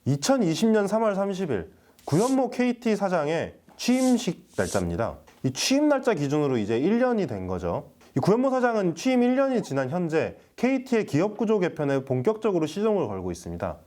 2020년 3월 30일 구현모 KT 사장의 취임식 날짜입니다. 이 취임 날짜 기준으로 이제 1년이 된 거죠. 이 구현모 사장은 취임 1년이 지난 현재 KT의 기업 구조 개편에 본격적으로 시동을 걸고 있습니다.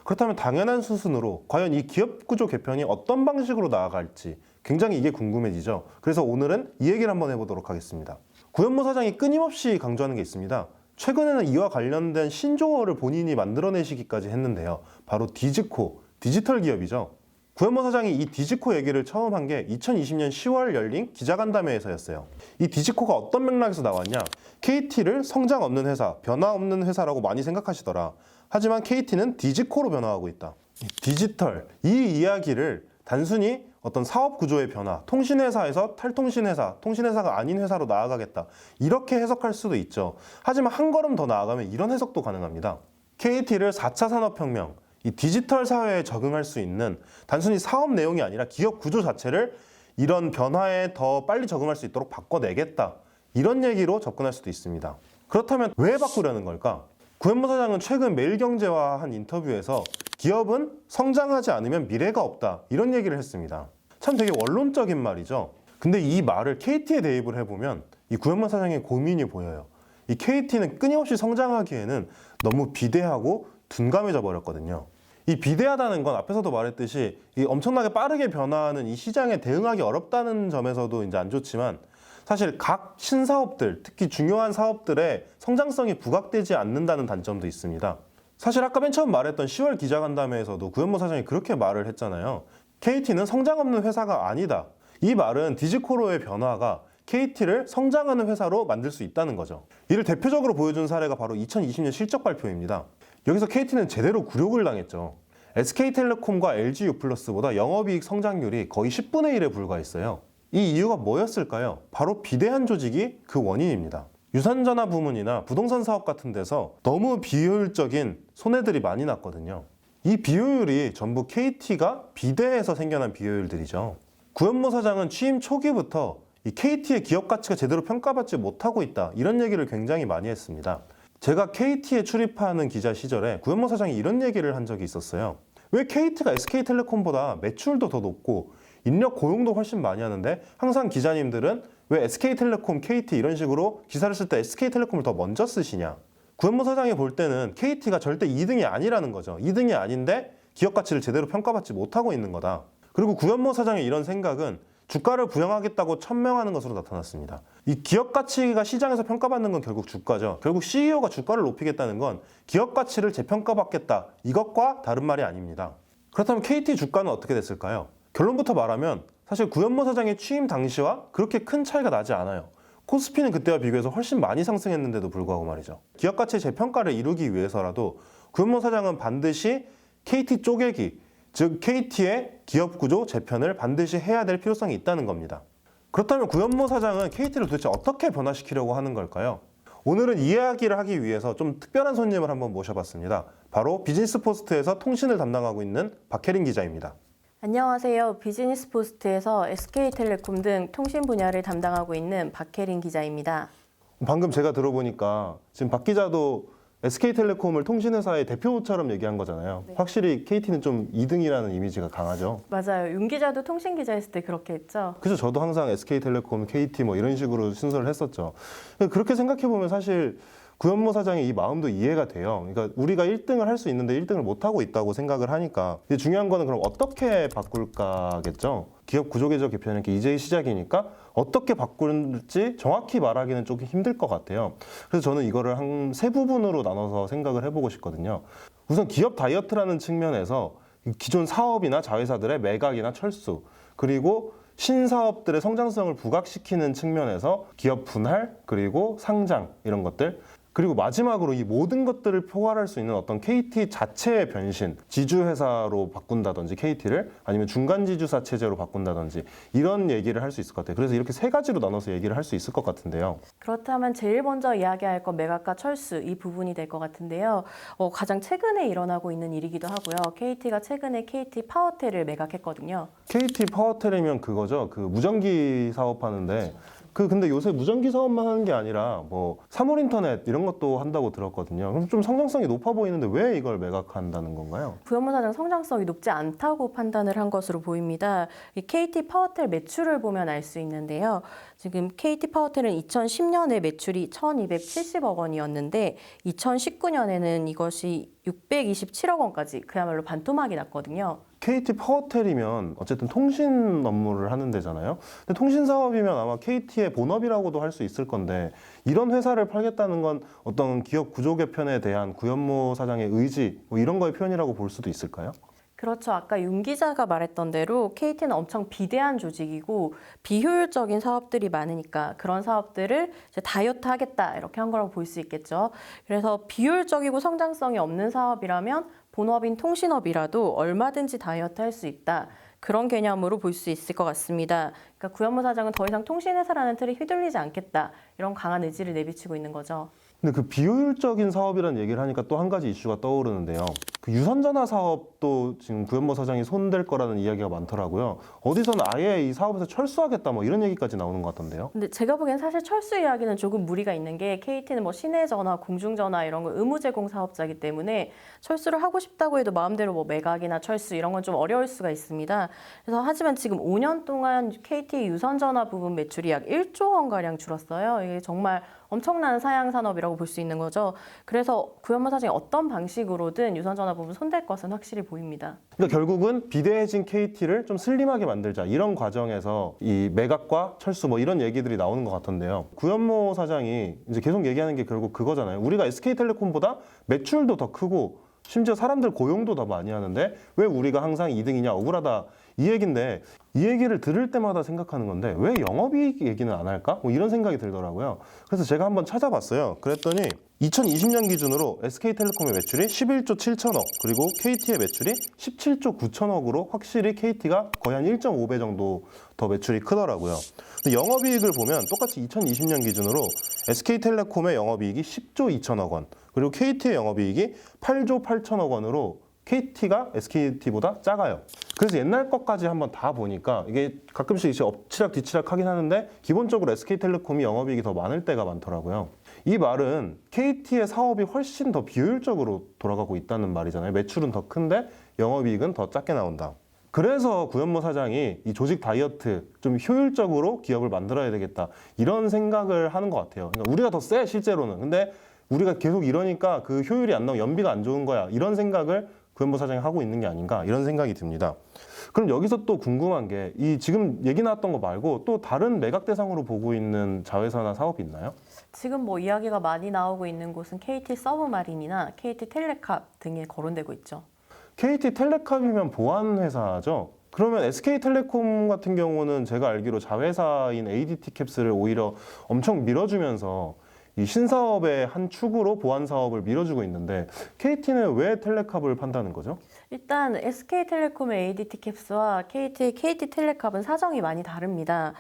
그렇다면 당연한 수순으로 과연 이 기업 구조 개편이 어떤 방식으로 나아갈지 굉장히 이게 궁금해지죠. 그래서 오늘은 이 얘기를 한번 해보도록 하겠습니다. 구현모 사장이 끊임없이 강조하는 게 있습니다. 최근에는 이와 관련된 신조어를 본인이 만들어내시기까지 했는데요. 바로 디지코, 디지털 기업이죠. 구현모 사장이 이 디지코 얘기를 처음 한 게 2020년 10월 열린 기자간담회에서였어요. 이 디지코가 어떤 맥락에서 나왔냐? KT를 성장 없는 회사, 변화 없는 회사라고 많이 생각하시더라. 하지만 KT는 디지코로 변화하고 있다. 디지털, 이 이야기를 단순히 어떤 사업 구조의 변화, 통신회사에서 탈통신회사, 통신회사가 아닌 회사로 나아가겠다. 이렇게 해석할 수도 있죠. 하지만 한 걸음 더 나아가면 이런 해석도 가능합니다. KT를 4차 산업혁명, 이 디지털 사회에 적응할 수 있는 단순히 사업 내용이 아니라 기업 구조 자체를 이런 변화에 더 빨리 적응할 수 있도록 바꿔내겠다. 이런 얘기로 접근할 수도 있습니다. 그렇다면 왜 바꾸려는 걸까? 구현모 사장은 최근 매일경제와 한 인터뷰에서 기업은 성장하지 않으면 미래가 없다. 이런 얘기를 했습니다. 참 되게 원론적인 말이죠. 근데 이 말을 KT에 대입을 해보면 이 구현모 사장의 고민이 보여요. 이 KT는 끊임없이 성장하기에는 너무 비대하고 둔감해져 버렸거든요. 이 비대하다는 건 앞에서도 말했듯이 이 엄청나게 빠르게 변화하는 이 시장에 대응하기 어렵다는 점에서도 이제 안 좋지만 사실 각 신사업들, 특히 중요한 사업들의 성장성이 부각되지 않는다는 단점도 있습니다. 사실 아까 맨 처음 말했던 10월 기자간담회에서도 구현모 사장이 그렇게 말을 했잖아요. KT는 성장 없는 회사가 아니다. 이 말은 디지코로의 변화가 KT를 성장하는 회사로 만들 수 있다는 거죠. 이를 대표적으로 보여준 사례가 바로 2020년 실적 발표입니다. 여기서 KT는 제대로 굴욕을 당했죠. SK텔레콤과 LG유플러스보다 영업이익 성장률이 거의 10분의 1에 불과했어요. 이 이유가 뭐였을까요? 바로 비대한 조직이 그 원인입니다. 유선전화 부문이나 부동산 사업 같은 데서 너무 비효율적인 손해들이 많이 났거든요. 이 비효율이 전부 KT가 비대해서 생겨난 비효율들이죠. 구현모 사장은 취임 초기부터 이 KT의 기업 가치가 제대로 평가받지 못하고 있다. 이런 얘기를 굉장히 많이 했습니다. 제가 KT에 출입하는 기자 시절에 구현모 사장이 이런 얘기를 한 적이 있었어요. 왜 KT가 SK텔레콤보다 매출도 더 높고 인력 고용도 훨씬 많이 하는데 항상 기자님들은 왜 SK텔레콤, KT 이런 식으로 기사를 쓸 때 SK텔레콤을 더 먼저 쓰시냐. 구현모 사장이 볼 때는 KT가 절대 2등이 아니라는 거죠. 2등이 아닌데 기업 가치를 제대로 평가받지 못하고 있는 거다. 그리고 구현모 사장의 이런 생각은 주가를 부양하겠다고 천명하는 것으로 나타났습니다. 이 기업 가치가 시장에서 평가받는 건 결국 주가죠. 결국 CEO가 주가를 높이겠다는 건 기업 가치를 재평가받겠다. 이것과 다른 말이 아닙니다. 그렇다면 KT 주가는 어떻게 됐을까요? 결론부터 말하면 사실 구현모 사장의 취임 당시와 그렇게 큰 차이가 나지 않아요. 코스피는 그때와 비교해서 훨씬 많이 상승했는데도 불구하고 말이죠. 기업 가치 재평가를 이루기 위해서라도 구현모 사장은 반드시 KT 쪼개기, 즉 KT의 기업 구조 재편을 반드시 해야 될 필요성이 있다는 겁니다. 그렇다면 구현모 사장은 KT를 도대체 어떻게 변화시키려고 하는 걸까요? 오늘은 이 이야기를 하기 위해서 좀 특별한 손님을 한번 모셔봤습니다. 바로 비즈니스포스트에서 통신을 담당하고 있는 박혜린 기자입니다. 안녕하세요. 비즈니스포스트에서 SK텔레콤 등 통신 분야를 담당하고 있는 박혜린 기자입니다. 방금 제가 들어보니까 지금 박 기자도 SK텔레콤을 통신회사의 대표처럼 얘기한 거잖아요. 네. 확실히 KT는 좀 2등이라는 이미지가 강하죠. 맞아요. 윤 기자도 통신 기자 했을 때 그렇게 했죠. 그래서 저도 항상 SK텔레콤, KT 뭐 이런 식으로 순서를 했었죠. 그렇게 생각해보면 사실 구현모 사장의 이 마음도 이해가 돼요. 그러니까 우리가 1등을 할 수 있는데 1등을 못하고 있다고 생각을 하니까. 근데 중요한 거는 그럼 어떻게 바꿀까겠죠. 기업 구조개혁 개편은 이제 시작이니까 어떻게 바꿀지 정확히 말하기는 조금 힘들 것 같아요. 그래서 저는 이거를 한 세 부분으로 나눠서 생각을 해보고 싶거든요. 우선 기업 다이어트라는 측면에서 기존 사업이나 자회사들의 매각이나 철수, 그리고 신사업들의 성장성을 부각시키는 측면에서 기업 분할, 그리고 상장 이런 것들, 그리고 마지막으로 이 모든 것들을 포괄할 수 있는 어떤 KT 자체의 변신, 지주회사로 바꾼다든지 KT를 아니면 중간지주사 체제로 바꾼다든지 이런 얘기를 할 수 있을 것 같아요. 그래서 이렇게 세 가지로 나눠서 얘기를 할 수 있을 것 같은데요. 그렇다면 제일 먼저 이야기할 건 매각과 철수 이 부분이 될 것 같은데요. 가장 최근에 일어나고 있는 일이기도 하고요. KT가 최근에 KT 파워텔을 매각했거든요. KT 파워텔이면 그거죠. 그 무전기 사업하는데 근데 요새 무전기 사업만 하는 게 아니라 뭐 사물 인터넷 이런 것도 한다고 들었거든요. 그럼 좀 성장성이 높아 보이는데 왜 이걸 매각한다는 건가요? 구현모 사장 성장성이 높지 않다고 판단을 한 것으로 보입니다. 이 KT 파워텔 매출을 보면 알 수 있는데요. 지금 KT 파워텔은 2010년에 매출이 1,270억 원이었는데 2019년에는 이것이 627억 원까지 그야말로 반토막이 났거든요. KT 파워텔이면 어쨌든 통신 업무를 하는 데잖아요. 근데 통신 사업이면 아마 KT의 본업이라고도 할 수 있을 건데 이런 회사를 팔겠다는 건 어떤 기업 구조 개편에 대한 구현모 사장의 의지 뭐 이런 거의 표현이라고 볼 수도 있을까요? 그렇죠. 아까 윤 기자가 말했던 대로 KT는 엄청 비대한 조직이고 비효율적인 사업들이 많으니까 그런 사업들을 이제 다이어트 하겠다 이렇게 한 거라고 볼 수 있겠죠. 그래서 비효율적이고 성장성이 없는 사업이라면 본업인 통신업이라도 얼마든지 다이어트 할 수 있다. 그런 개념으로 볼 수 있을 것 같습니다. 그러니까 구현모 사장은 더 이상 통신회사라는 틀에 휘둘리지 않겠다. 이런 강한 의지를 내비치고 있는 거죠. 근데 그 비효율적인 사업이라는 얘기를 하니까 또 한 가지 이슈가 떠오르는데요. 그 유선전화 사업도 지금 구현모 사장이 손댈 거라는 이야기가 많더라고요. 어디서는 아예 이 사업에서 철수하겠다 뭐 이런 얘기까지 나오는 것 같던데요. 근데 제가 보기엔 사실 철수 이야기는 조금 무리가 있는 게 KT는 뭐 시내전화, 공중전화 이런 거 의무 제공 사업자이기 때문에 철수를 하고 싶다고 해도 마음대로 뭐 매각이나 철수 이런 건 좀 어려울 수가 있습니다. 그래서 하지만 지금 5년 동안 KT 유선전화 부분 매출이 약 1조 원가량 줄었어요. 이게 정말 엄청난 사양 산업이라고 볼 수 있는 거죠. 그래서 구현모 사장이 어떤 방식으로든 유선전화 부분 손댈 것은 확실히 보입니다. 그러니까 결국은 비대해진 KT를 좀 슬림하게 만들자 이런 과정에서 이 매각과 철수 뭐 이런 얘기들이 나오는 것 같던데요. 구현모 사장이 이제 계속 얘기하는 게 결국 그거잖아요. 우리가 SK텔레콤보다 매출도 더 크고 심지어 사람들 고용도 더 많이 하는데 왜 우리가 항상 2등이냐 억울하다 이 얘기인데 이 얘기를 들을 때마다 생각하는 건데 왜 영업이익 얘기는 안 할까? 뭐 이런 생각이 들더라고요. 그래서 제가 한번 찾아봤어요. 그랬더니 2020년 기준으로 SK텔레콤의 매출이 11조 7천억 그리고 KT의 매출이 17조 9천억으로 확실히 KT가 거의 한 1.5배 정도 더 매출이 크더라고요. 근데 영업이익을 보면 똑같이 2020년 기준으로 SK텔레콤의 영업이익이 10조 2천억 원 그리고 KT의 영업이익이 8조 8천억 원으로 KT가 SKT보다 작아요. 그래서 옛날 것까지 한번 다 보니까 이게 가끔씩 이제 엎치락 뒤치락 하긴 하는데 기본적으로 SK텔레콤이 영업이익이 더 많을 때가 많더라고요. 이 말은 KT의 사업이 훨씬 더 비효율적으로 돌아가고 있다는 말이잖아요. 매출은 더 큰데 영업이익은 더 작게 나온다. 그래서 구현모 사장이 이 조직 다이어트 좀 효율적으로 기업을 만들어야 되겠다 이런 생각을 하는 것 같아요. 그러니까 우리가 더 세 실제로는. 근데 우리가 계속 이러니까 그 효율이 안 나오고 연비가 안 좋은 거야. 이런 생각을 구현모 사장이 하고 있는 게 아닌가 이런 생각이 듭니다. 그럼 여기서 또 궁금한 게 이 지금 얘기 나왔던 거 말고 또 다른 매각 대상으로 보고 있는 자회사나 사업이 있나요? 지금 뭐 이야기가 많이 나오고 있는 곳은 KT 서브마린이나 KT 텔레캅 등에 거론되고 있죠. KT 텔레캅이면 보안 회사죠. 그러면 SK텔레콤 같은 경우는 제가 알기로 자회사인 ADT캡스를 오히려 엄청 밀어주면서 이 신사업의 한 축으로 보안 사업을 밀어주고 있는데 KT는 왜 텔레캅을 판다는 거죠? 일단 SK텔레콤의 ADT캡스와 KT텔레캅은 사정이 많이 다릅니다.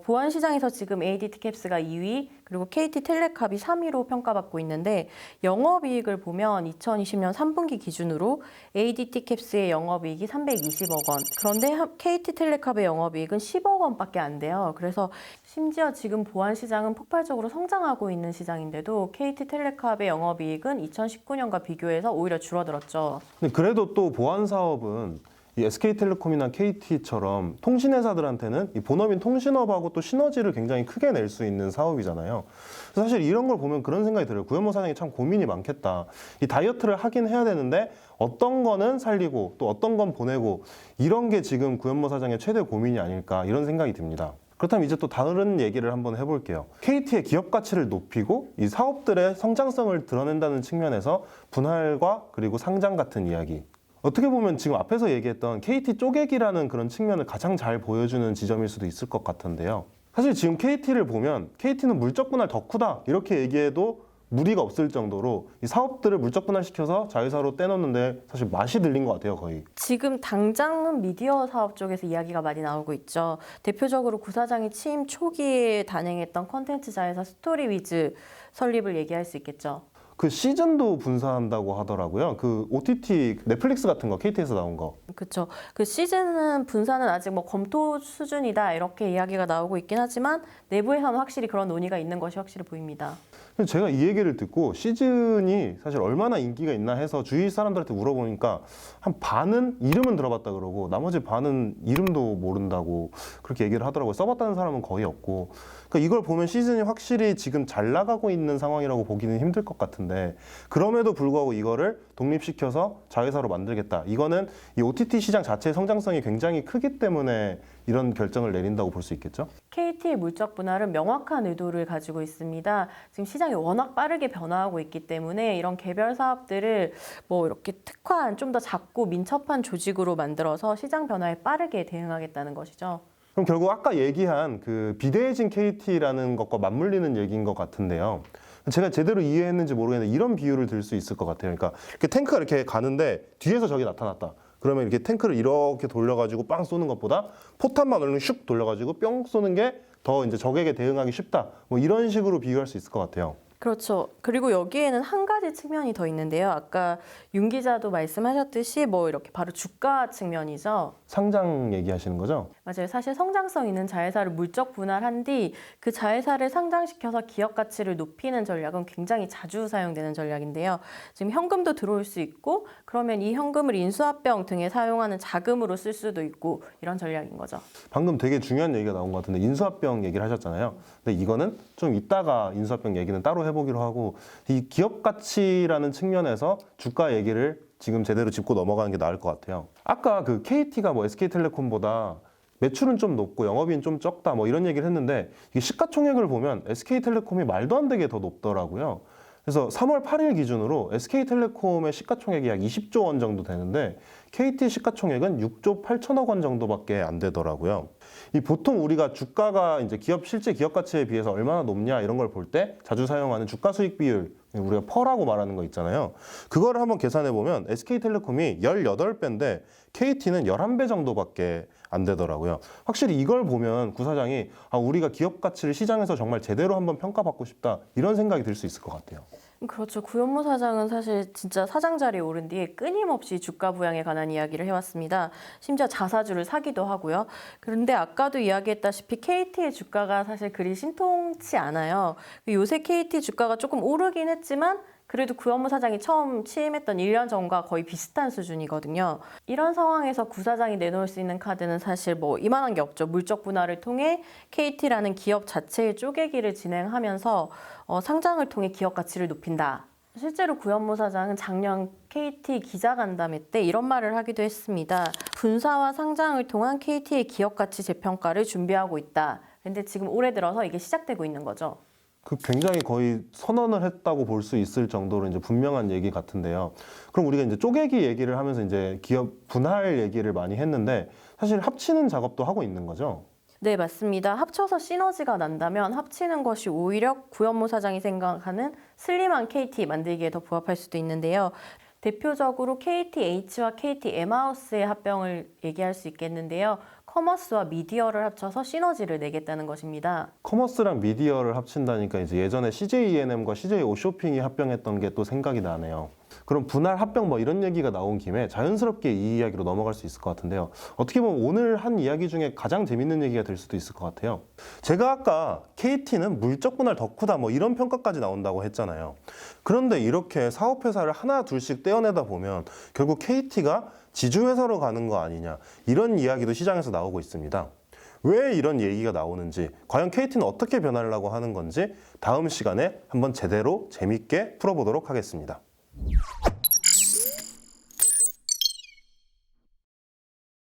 보안 시장에서 지금 ADT캡스가 2위, 그리고 KT텔레캅이 3위로 평가받고 있는데 영업이익을 보면 2020년 3분기 기준으로 ADT캡스의 영업이익이 320억 원, 그런데 KT텔레캅의 영업이익은 10억 원밖에 안 돼요. 그래서 심지어 지금 보안 시장은 폭발적으로 성장하고 있는 시장인데도 KT텔레캅의 영업이익은 2019년과 비교해서 오히려 줄어들었죠. 근데 그래도 또 보안 사업은 이 SK텔레콤이나 KT처럼 통신회사들한테는 이 본업인 통신업하고 또 시너지를 굉장히 크게 낼 수 있는 사업이잖아요. 사실 이런 걸 보면 그런 생각이 들어요. 구현모 사장이 참 고민이 많겠다. 이 다이어트를 하긴 해야 되는데 어떤 거는 살리고 또 어떤 건 보내고 이런 게 지금 구현모 사장의 최대 고민이 아닐까 이런 생각이 듭니다. 그렇다면 이제 또 다른 얘기를 한번 해볼게요. KT의 기업 가치를 높이고 이 사업들의 성장성을 드러낸다는 측면에서 분할과 그리고 상장 같은 이야기. 어떻게 보면 지금 앞에서 얘기했던 KT 쪼개기라는 그런 측면을 가장 잘 보여주는 지점일 수도 있을 것 같은데요. 사실 지금 KT를 보면 KT는 물적 분할 덕후다 이렇게 얘기해도 무리가 없을 정도로 이 사업들을 물적 분할시켜서 자회사로 떼놓는데 사실 맛이 들린 것 같아요, 거의. 지금 당장은 미디어 사업 쪽에서 이야기가 많이 나오고 있죠. 대표적으로 구 사장이 취임 초기에 단행했던 콘텐츠 자회사 스토리위즈 설립을 얘기할 수 있겠죠. 그 시즌도 분사한다고 하더라고요. 그 OTT 넷플릭스 같은 거 KT에서 나온 거. 그렇죠. 그 시즌은 분산은 아직 뭐 검토 수준이다 이렇게 이야기가 나오고 있긴 하지만 내부에서는 확실히 그런 논의가 있는 것이 확실히 보입니다. 제가 이 얘기를 듣고 시즌이 사실 얼마나 인기가 있나 해서 주위 사람들한테 물어보니까 한 반은 이름은 들어봤다 그러고 나머지 반은 이름도 모른다고 그렇게 얘기를 하더라고요. 써봤다는 사람은 거의 없고. 그러니까 이걸 보면 시즌이 확실히 지금 잘 나가고 있는 상황이라고 보기는 힘들 것 같은데 그럼에도 불구하고 이거를 독립시켜서 자회사로 만들겠다. 이거는 이 OTT 시장 자체의 성장성이 굉장히 크기 때문에 이런 결정을 내린다고 볼 수 있겠죠? KT의 물적 분할은 명확한 의도를 가지고 있습니다. 지금 시장이 워낙 빠르게 변화하고 있기 때문에 이런 개별 사업들을 뭐 이렇게 특화한 좀 더 작고 민첩한 조직으로 만들어서 시장 변화에 빠르게 대응하겠다는 것이죠. 그럼 결국 아까 얘기한 그 비대해진 KT라는 것과 맞물리는 얘기인 것 같은데요. 제가 제대로 이해했는지 모르겠는데 이런 비유를 들 수 있을 것 같아요. 그러니까 이렇게 탱크가 이렇게 가는데 뒤에서 적이 나타났다. 그러면 이렇게 탱크를 이렇게 돌려가지고 빵 쏘는 것보다 포탄만 얼른 슉 돌려가지고 뿅 쏘는 게 더 이제 적에게 대응하기 쉽다. 뭐 이런 식으로 비유할 수 있을 것 같아요. 그렇죠. 그리고 여기에는 한 가지 측면이 더 있는데요. 아까 윤 기자도 말씀하셨듯이 뭐 이렇게 바로 주가 측면이죠. 상장 얘기하시는 거죠? 맞아요. 사실 성장성 있는 자회사를 물적 분할한 뒤 그 자회사를 상장시켜서 기업 가치를 높이는 전략은 굉장히 자주 사용되는 전략인데요. 지금 현금도 들어올 수 있고 그러면 이 현금을 인수합병 등에 사용하는 자금으로 쓸 수도 있고 이런 전략인 거죠. 방금 되게 중요한 얘기가 나온 것 같은데 인수합병 얘기를 하셨잖아요. 근데 이거는 좀 이따가 인수합병 얘기는 따로 해보기로 하고 이 기업 가치라는 측면에서 주가 얘기를 지금 제대로 짚고 넘어가는 게 나을 것 같아요. 아까 그 KT가 뭐 SK텔레콤보다 매출은 좀 높고 영업이익은 좀 적다 뭐 이런 얘기를 했는데 이 시가총액을 보면 SK텔레콤이 말도 안 되게 더 높더라고요. 그래서 3월 8일 기준으로 SK텔레콤의 시가총액이 약 20조 원 정도 되는데 KT 시가총액은 6조 8천억 원 정도밖에 안 되더라고요. 이 보통 우리가 주가가 이제 실제 기업 가치에 비해서 얼마나 높냐 이런 걸 볼 때 자주 사용하는 주가 수익 비율 우리가 퍼라고 말하는 거 있잖아요. 그거를 한번 계산해 보면 SK텔레콤이 18배인데 KT는 11배 정도밖에 안 되더라고요. 확실히 이걸 보면 구사장이 우리가 기업 가치를 시장에서 정말 제대로 한번 평가받고 싶다 이런 생각이 들 수 있을 것 같아요. 그렇죠. 구현모 사장은 사실 진짜 사장 자리에 오른 뒤에 끊임없이 주가 부양에 관한 이야기를 해왔습니다. 심지어 자사주를 사기도 하고요. 그런데 아까도 이야기했다시피 KT의 주가가 사실 그리 신통치 않아요. 요새 KT 주가가 조금 오르긴 했지만 그래도 구현모 사장이 처음 취임했던 1년 전과 거의 비슷한 수준이거든요. 이런 상황에서 구 사장이 내놓을 수 있는 카드는 사실 뭐 이만한 게 없죠. 물적 분할을 통해 KT라는 기업 자체의 쪼개기를 진행하면서 상장을 통해 기업 가치를 높인다. 실제로 구현모 사장은 작년 KT 기자간담회 때 이런 말을 하기도 했습니다. 분사와 상장을 통한 KT의 기업 가치 재평가를 준비하고 있다. 근데 지금 올해 들어서 이게 시작되고 있는 거죠. 그 굉장히 거의 선언을 했다고 볼 수 있을 정도로 이제 분명한 얘기 같은데요. 그럼 우리가 이제 쪼개기 얘기를 하면서 이제 기업 분할 얘기를 많이 했는데 사실 합치는 작업도 하고 있는 거죠. 네, 맞습니다. 합쳐서 시너지가 난다면 합치는 것이 오히려 구현모 사장이 생각하는 슬림한 KT 만들기에 더 부합할 수도 있는데요. 대표적으로 KTH와 KT M하우스의 합병을 얘기할 수 있겠는데요. 커머스와 미디어를 합쳐서 시너지를 내겠다는 것입니다. 커머스랑 미디어를 합친다니까 이제 예전에 CJ E&M과 CJ 오쇼핑이 합병했던 게 또 생각이 나네요. 그럼 분할 합병 뭐 이런 얘기가 나온 김에 자연스럽게 이 이야기로 넘어갈 수 있을 것 같은데요. 어떻게 보면 오늘 한 이야기 중에 가장 재밌는 얘기가 될 수도 있을 것 같아요. 제가 아까 KT는 물적 분할 덕후다 뭐 이런 평가까지 나온다고 했잖아요. 그런데 이렇게 사업회사를 하나 둘씩 떼어내다 보면 결국 KT가 지주회사로 가는 거 아니냐 이런 이야기도 시장에서 나오고 있습니다. 왜 이런 얘기가 나오는지, 과연 KT는 어떻게 변하려고 하는 건지 다음 시간에 한번 제대로 재밌게 풀어보도록 하겠습니다.